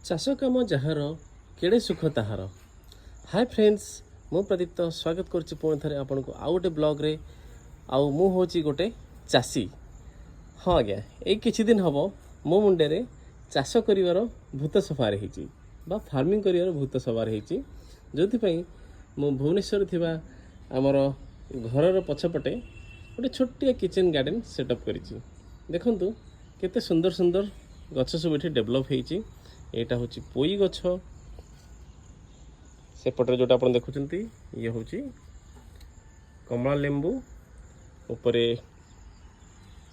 चाष कम जार केड़े सुख ताहार। हाय फ्रेंड्स, मु प्रदीप्त स्वागत करुच्ची पुणी थे आपन को आउ गोटे ब्लॉग रे। आउ मु होची गोटे चाषी। हाँ आज्ञा, ये किछि दिन हम मो मुंडे रे चाष करिवार भूत सवार होईची बा फार्मिंग करिवार भूत सवार होईची, जोथि पई मु भुवनेश्वर थिबा हमर घरर पछपटे गोटे छोटिया किचन गार्डन सेटअप करिची। देखंतु केते सुंदर सुंदर गछ सब एठी डेवलप होईची। एटा होची पोई गछ, सेपटे जोटा अपन देखुचंती ये होची कमला लेंबू, ऊपरे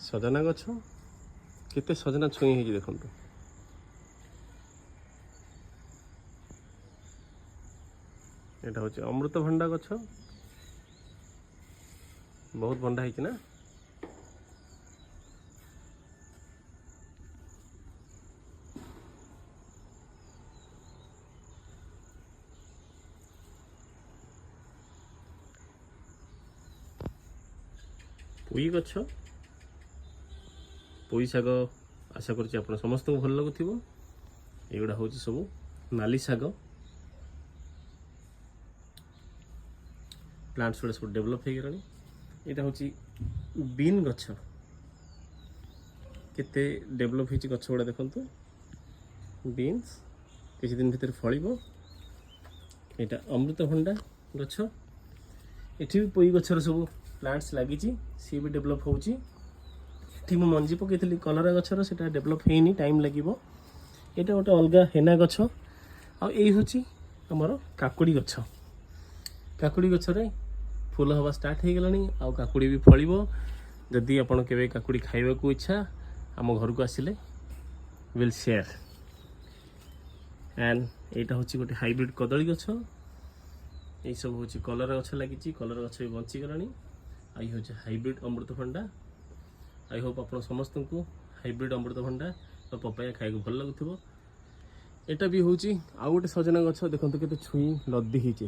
सजना गछ, केते सजना छुई होईची देखंतु। एटा होची अमृतभंडा गछ, बहुत भंडा होईची ना। पोई गछ, पोई शाग आशा करछि आपण समस्त को भल लागुथिबो। एगुडा होछि सब नाली शाग, प्लांट्स गुडा सब डेवलप हो गलानी। एटा होछि बीन गछ, केते डेवलप होछि गछ गुडा देखंतु। बीन्स किछि दिन भीतर फळिबो। एटा अमृतभंडा गछ, एठी भी पोई गछर सब प्लांट्स लगी, सी भी डेवलप होची। एठी मु मंजी पकईली कलरा गछर, सेटा डेवलप हेनी, टाइम लागिबो। एटा गोटे अलगा हेना गछ। आ एई होची हमर काकुड़ी गछ। काकुड़ी गछरे फूल हवा स्टार्ट हो गलानी। आ काकुड़ी भी फळिबो। जदि आपण केबे काकुड़ी खाइबा को इच्छा हम घर को आसिले विल शेयर। एंड एटा होची गोटे हाइब्रिड कदली गछ। ये सब होची कलरा गछ लगी, कलरा गछ भी बंची गलानी। आई हो हाइब्रिड अमृतभंडा। आई होप आप समस्त को हाइब्रिड अमृतभंडा और पपाया खाई भल लगुव। एटा भी हूँ आउ गोटे सजना गछ, देखो केते छुई लदी होती।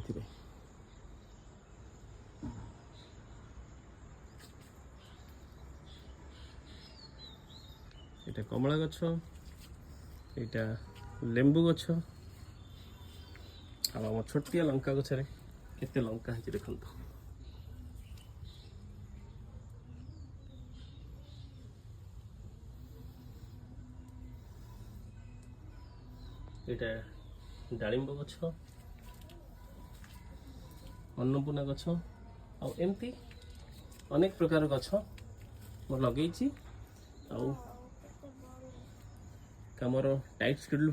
एटा कमला गछ, एटा लेंबू गछ। आम छोटिया लंका गछरे केते लंका है देखंतु। एटा डालिंब गछ, अन्नपूर्णा गछ, आ एमती अनेक प्रकार गछ मोर लगेइछि। आ कमर टाइट शेड्यूल